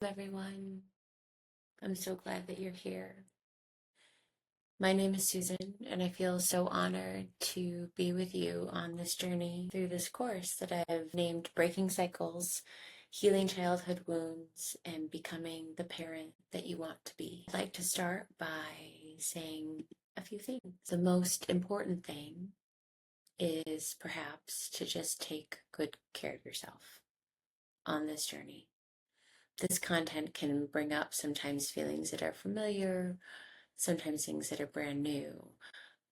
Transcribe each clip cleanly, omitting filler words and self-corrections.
Everyone. I'm so glad that you're here. My name is Susan, and I feel so honored to be with you on this journey through this course that I've named Breaking Cycles, Healing Childhood Wounds, and Becoming the Parent That You Want to Be. I'd like to start by saying a few things. The most important thing is perhaps to just take good care of yourself on this journey. This content can bring up sometimes feelings that are familiar, sometimes things that are brand new.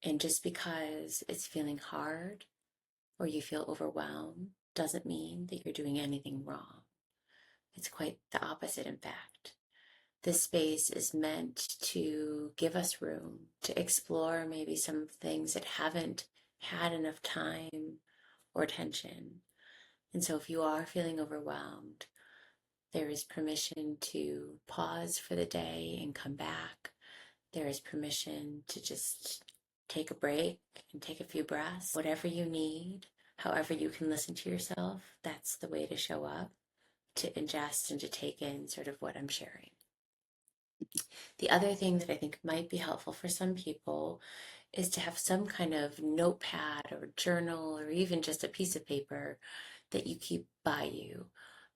And just because it's feeling hard or you feel overwhelmed doesn't mean that you're doing anything wrong. It's quite the opposite, in fact. This space is meant to give us room to explore maybe some things that haven't had enough time or attention. And so if you are feeling overwhelmed, there is permission to pause for the day and come back. There is permission to just take a break and take a few breaths. Whatever you need, however you can listen to yourself, that's the way to show up, to ingest and to take in sort of what I'm sharing. The other thing that I think might be helpful for some people is to have some kind of notepad or journal or even just a piece of paper that you keep by you.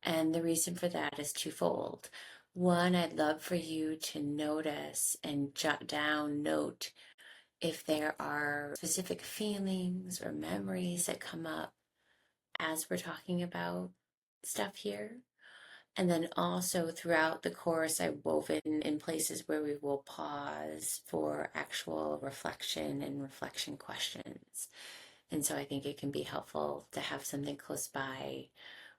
And the reason for that is twofold. One, I'd love for you to notice and jot down, note if there are specific feelings or memories that come up as we're talking about stuff here. And then also throughout the course, I woven in places where we will pause for actual reflection and reflection questions. And so I think it can be helpful to have something close by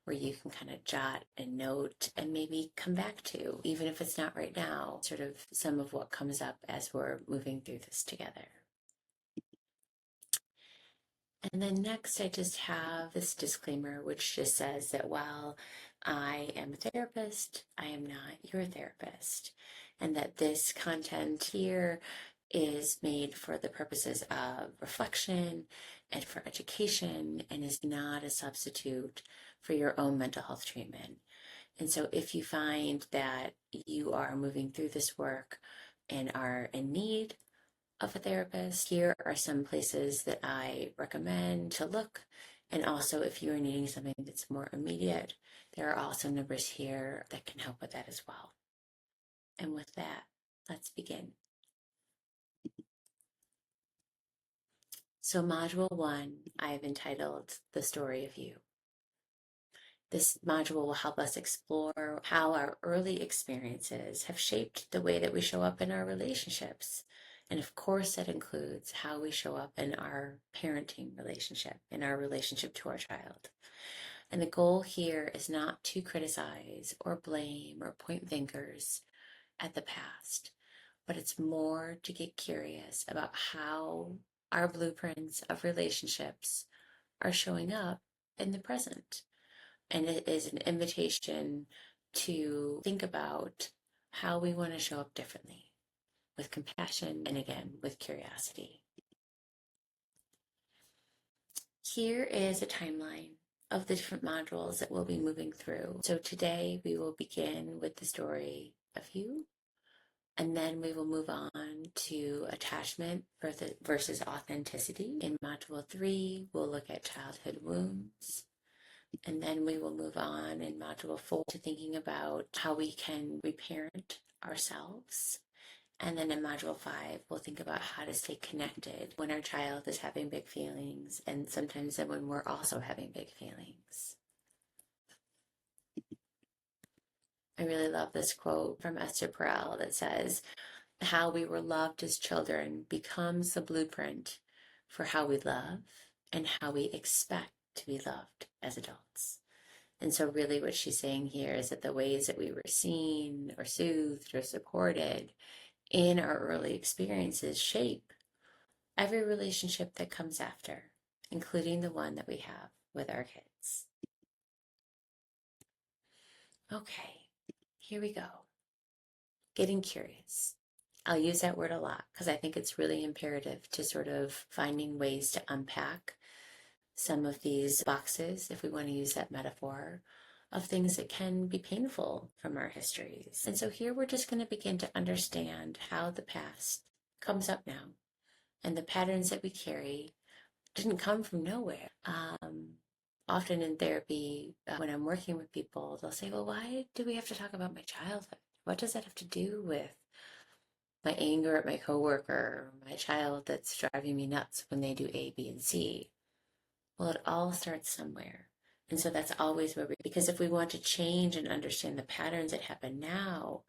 where you can kind of jot a note and maybe come back to, even if it's not right now, sort of some of what comes up as we're moving through this together. And then next, I just have this disclaimer, which just says that while I am a therapist, I am not your therapist, and that this content here is made for the purposes of reflection and for education and is not a substitute for your own mental health treatment. And so if you find that you are moving through this work and are in need of a therapist, here are some places that I recommend to look. And also, if you are needing something that's more immediate, there are also numbers here that can help with that as well. And with that, let's begin. So, Module 1, I have entitled The Story of You. This module will help us explore how our early experiences have shaped the way that we show up in our relationships. And of course, that includes how we show up in our parenting relationship, in our relationship to our child. And the goal here is not to criticize or blame or point fingers at the past, but it's more to get curious about how our blueprints of relationships are showing up in the present. And it is an invitation to think about how we want to show up differently with compassion and again with curiosity. Here is a timeline of the different modules that we'll be moving through. So today we will begin with the story of you, and then we will move on to attachment versus authenticity. In module 3, we'll look at childhood wounds. And then we will move on in module 4 to thinking about how we can reparent ourselves. And then in module 5, we'll think about how to stay connected when our child is having big feelings and sometimes then when we're also having big feelings. I really love this quote from Esther Perel that says, "How we were loved as children becomes the blueprint for how we love and how we expect to be loved as adults." And so really what she's saying here is that the ways that we were seen or soothed or supported in our early experiences shape every relationship that comes after, including the one that we have with our kids. Okay, here we go. Getting curious. I'll use that word a lot because I think it's really imperative to sort of finding ways to unpack some of these boxes, if we want to use that metaphor, of things that can be painful from our histories. And so here we're just going to begin to understand how the past comes up now, and the patterns that we carry didn't come from nowhere. Often in therapy, when I'm working with people, they'll say, well, why do we have to talk about my childhood? What does that have to do with my anger at my coworker, my child that's driving me nuts when they do A, B, and C? Well, it all starts somewhere. And so that's always where because if we want to change and understand the patterns that happen now,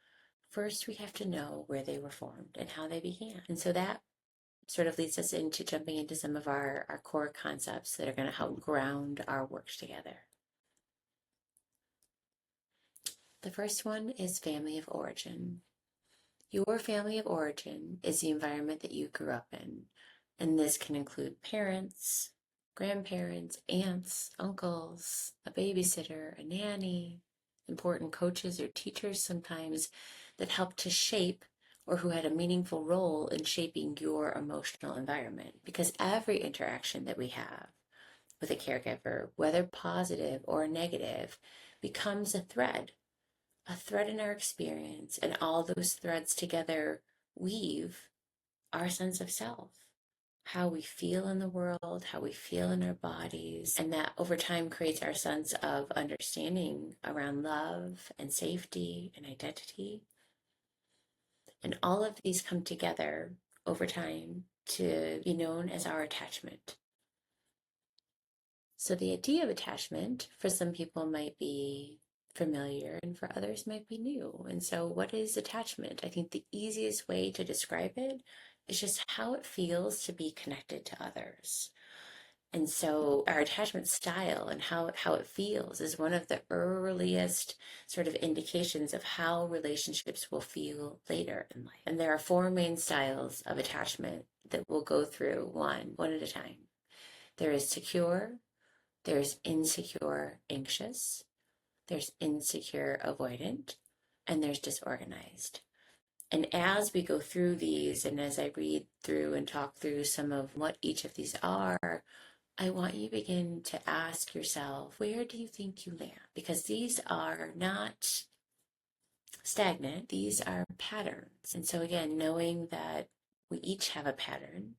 first we have to know where they were formed and how they began. And so that sort of leads us into jumping into some of our core concepts that are going to help ground our work together. The first one is family of origin. Your family of origin is the environment that you grew up in, and this can include parents, grandparents, aunts, uncles, a babysitter, a nanny, important coaches or teachers sometimes that help to shape or who had a meaningful role in shaping your emotional environment. Because every interaction that we have with a caregiver, whether positive or negative, becomes a thread in our experience, and all those threads together weave our sense of self, how we feel in the world, how we feel in our bodies, and that over time creates our sense of understanding around love and safety and identity. And all of these come together over time to be known as our attachment. So the idea of attachment for some people might be familiar and for others might be new. And so what is attachment? I think the easiest way to describe it is just how it feels to be connected to others. And so our attachment style and how it feels is one of the earliest sort of indications of how relationships will feel later in life. And there are four main styles of attachment that we'll go through one at a time. There is secure, there's insecure, anxious, there's insecure, avoidant, and there's disorganized. And as we go through these, and as I read through and talk through some of what each of these are, I want you to begin to ask yourself, where do you think you land? Because these are not stagnant, these are patterns. And so again, knowing that we each have a pattern,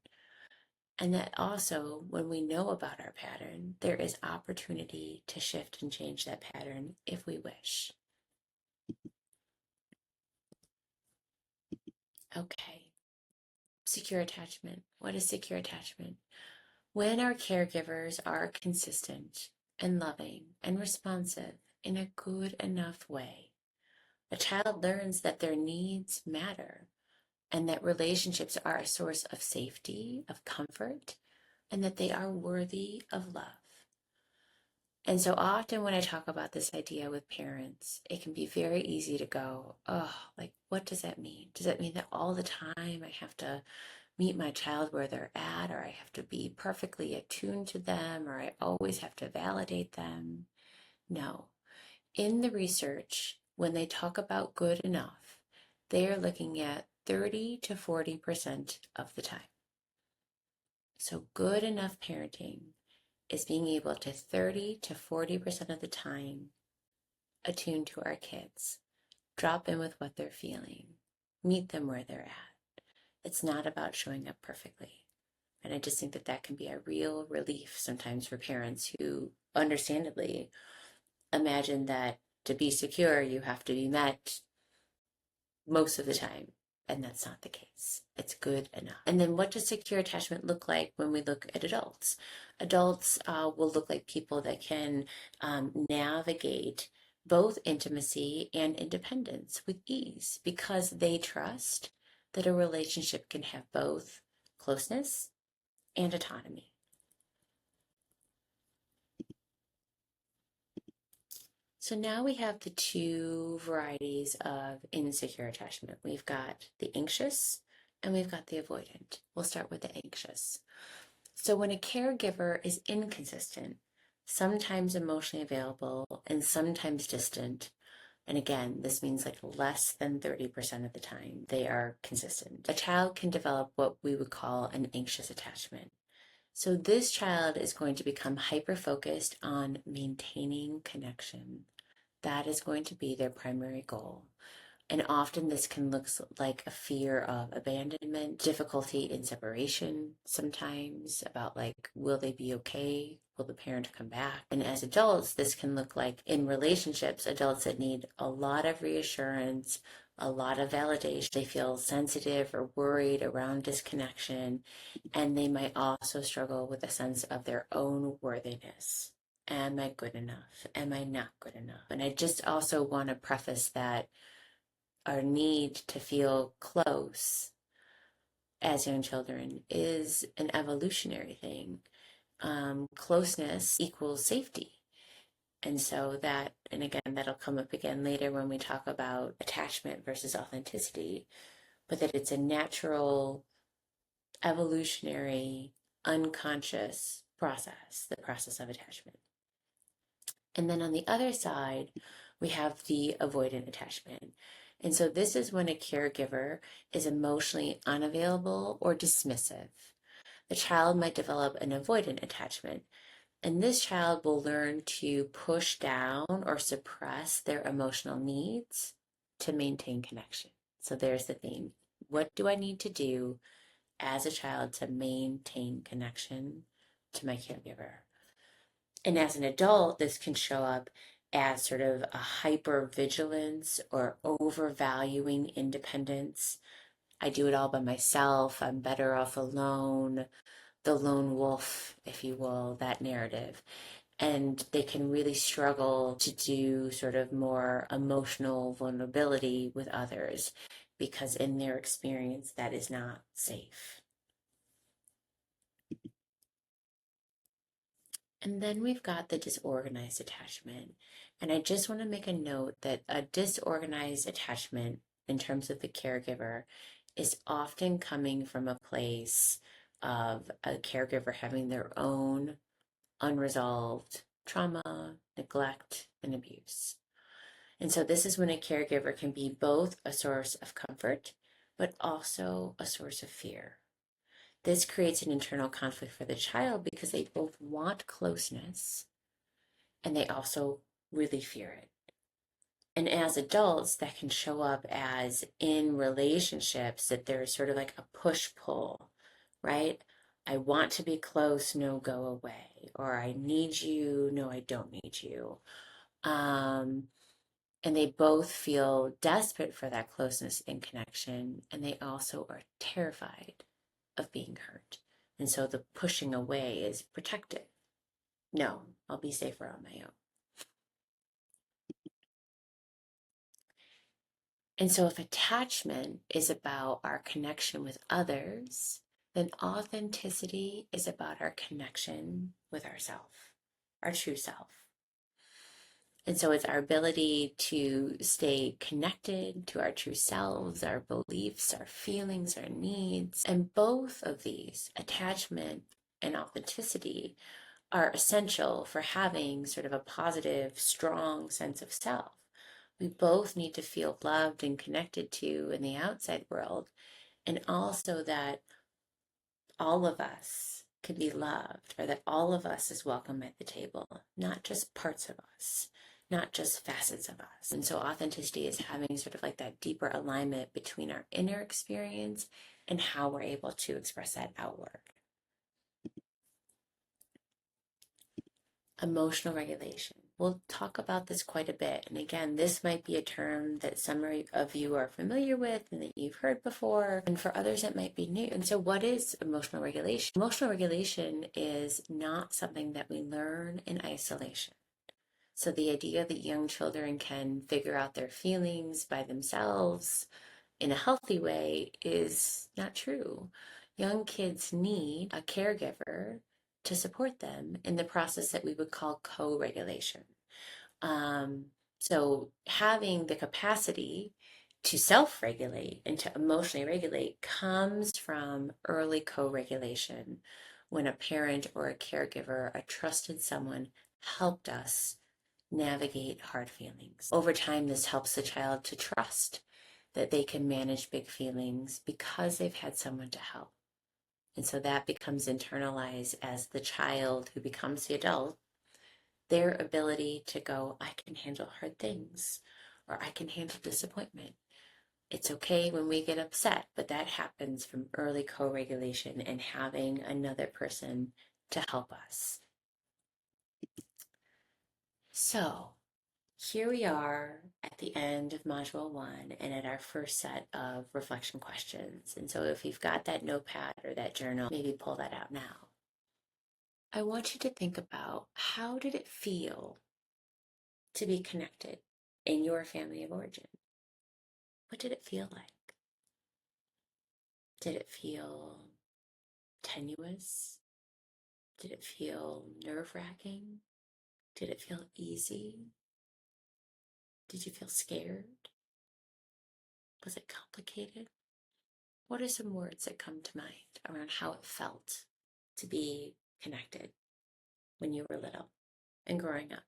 and that also when we know about our pattern, there is opportunity to shift and change that pattern if we wish. Okay. Secure attachment. What is secure attachment? When our caregivers are consistent and loving and responsive in a good enough way, a child learns that their needs matter and that relationships are a source of safety, of comfort, and that they are worthy of love. And so often when I talk about this idea with parents, it can be very easy to go, oh, like, what does that mean? Does that mean that all the time I have to meet my child where they're at, or I have to be perfectly attuned to them, or I always have to validate them? No. In the research, when they talk about good enough, they are looking at 30 to 40% of the time. So good enough parenting is being able to 30 to 40% of the time attune to our kids, drop in with what they're feeling, meet them where they're at. It's not about showing up perfectly. And I just think that that can be a real relief sometimes for parents who understandably imagine that to be secure, you have to be met most of the time. And that's not the case. It's good enough. And then what does secure attachment look like when we look at adults? Adults will look like people that can navigate both intimacy and independence with ease because they trust that a relationship can have both closeness and autonomy. So now we have the two varieties of insecure attachment. We've got the anxious and we've got the avoidant. We'll start with the anxious. So when a caregiver is inconsistent, sometimes emotionally available and sometimes distant, and again, this means like less than 30% of the time, they are consistent. A child can develop what we would call an anxious attachment. So this child is going to become hyper-focused on maintaining connection. That is going to be their primary goal. And often this can look like a fear of abandonment, difficulty in separation, sometimes about like, will they be okay? Will the parent come back? And as adults, this can look like in relationships, adults that need a lot of reassurance, a lot of validation. They feel sensitive or worried around disconnection, and they might also struggle with a sense of their own worthiness. Am I good enough? Am I not good enough? And I just also want to preface that our need to feel close as young children is an evolutionary thing. Closeness equals safety. And so that, and again, that'll come up again later when we talk about attachment versus authenticity, but that it's a natural, evolutionary, unconscious process, the process of attachment. And then on the other side, we have the avoidant attachment. And so this is when a caregiver is emotionally unavailable or dismissive. The child might develop an avoidant attachment, and this child will learn to push down or suppress their emotional needs to maintain connection. So there's the theme. What do I need to do as a child to maintain connection to my caregiver? And as an adult, this can show up as sort of a hypervigilance or overvaluing independence. I do it all by myself. I'm better off alone. The lone wolf, if you will, that narrative. And they can really struggle to do sort of more emotional vulnerability with others because in their experience, that is not safe. And then we've got the disorganized attachment. And I just want to make a note that a disorganized attachment in terms of the caregiver is often coming from a place of a caregiver having their own unresolved trauma, neglect, and abuse. And so this is when a caregiver can be both a source of comfort, but also a source of fear. This creates an internal conflict for the child because they both want closeness and they also really fear it. And as adults, that can show up as in relationships that there's sort of like a push-pull, right? I want to be close, no, go away. Or I need you, no, I don't need you. And they both feel desperate for that closeness and connection. And they also are terrified of being hurt. And so the pushing away is protective. No, I'll be safer on my own. And so if attachment is about our connection with others, then authenticity is about our connection with ourself, our true self. And so it's our ability to stay connected to our true selves, our beliefs, our feelings, our needs. And both of these, attachment and authenticity, are essential for having sort of a positive, strong sense of self. We both need to feel loved and connected to in the outside world, and also that all of us can be loved, or that all of us is welcome at the table, not just parts of us, not just facets of us. And so authenticity is having sort of like that deeper alignment between our inner experience and how we're able to express that outward. Emotional regulation. We'll talk about this quite a bit. And again, this might be a term that some of you are familiar with and that you've heard before. And for others, it might be new. And so what is emotional regulation? Emotional regulation is not something that we learn in isolation. So the idea that young children can figure out their feelings by themselves in a healthy way is not true. Young kids need a caregiver to support them in the process that we would call co-regulation. So having the capacity to self-regulate and to emotionally regulate comes from early co-regulation when a parent or a caregiver, a trusted someone, helped us navigate hard feelings. Over time, this helps the child to trust that they can manage big feelings because they've had someone to help. And so that becomes internalized as the child who becomes the adult. their ability to go, I can handle hard things, or I can handle disappointment. It's okay when we get upset, but that happens from early co-regulation and having another person to help us. So here we are at the end of Module 1 and at our first set of reflection questions. And so if you've got that notepad or that journal, maybe pull that out now. I want you to think about, how did it feel to be connected in your family of origin? What did it feel like? Did it feel tenuous? Did it feel nerve-wracking? Did it feel easy? Did you feel scared? Was it complicated? What are some words that come to mind around how it felt to be connected when you were little and growing up?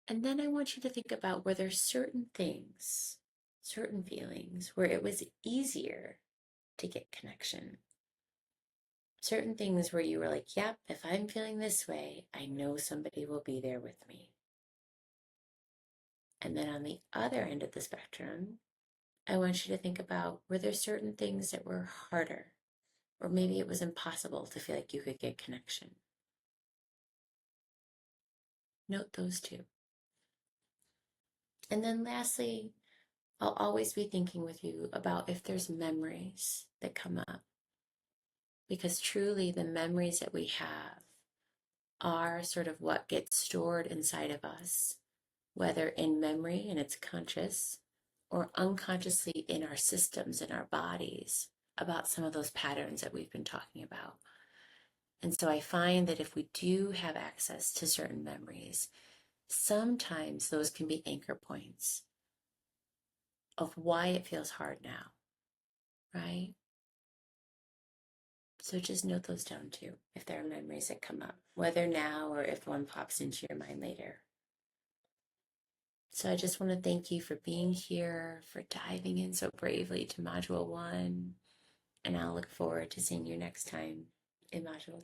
And then I want you to think about, were there certain things, certain feelings where it was easier to get connection? Certain things where you were like, yep, if I'm feeling this way, I know somebody will be there with me. And then on the other end of the spectrum, I want you to think about, were there certain things that were harder, or maybe it was impossible to feel like you could get connection? Note those two. And then lastly, I'll always be thinking with you about if there's memories that come up, because truly the memories that we have are sort of what gets stored inside of us, whether in memory and it's conscious, or unconsciously in our systems, in our bodies, about some of those patterns that we've been talking about. And so I find that if we do have access to certain memories, sometimes those can be anchor points of why it feels hard now, right? So just note those down too, if there are memories that come up, whether now or if one pops into your mind later. So I just want to thank you for being here, for diving in so bravely to Module 1, and I'll look forward to seeing you next time in Module 2.